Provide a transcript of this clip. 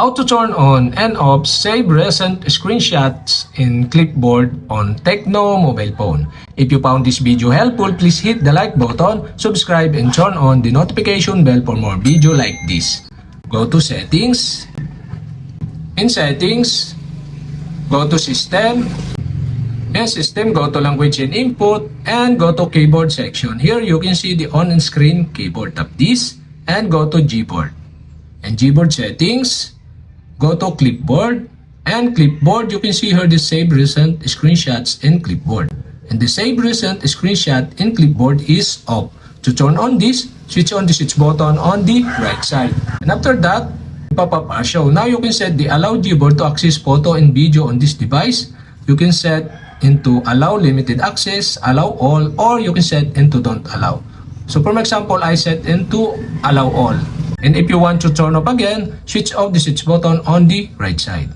How to turn on and off save recent screenshots in clipboard on Tecno mobile phone. If you found this video helpful, please hit the like button, subscribe, and turn on the notification bell for more video like this. Go to settings. In settings, go to system. In system, go to language and input and go to keyboard section. Here you can see the on-screen keyboard. Tap this and go to Gboard. And Gboard settings, go to clipboard, and clipboard you can see here the save recent screenshots in clipboard, and the save recent screenshot in clipboard is off. To turn on this, switch on the switch button on the right side, and after that pop up a show. Now you can set the allow Gboard to access photo and video on this device. You can set into allow limited access, allow all, or you can set into don't allow. So for example, I set into allow all. And if you want to turn off again, switch off the switch button on the right side.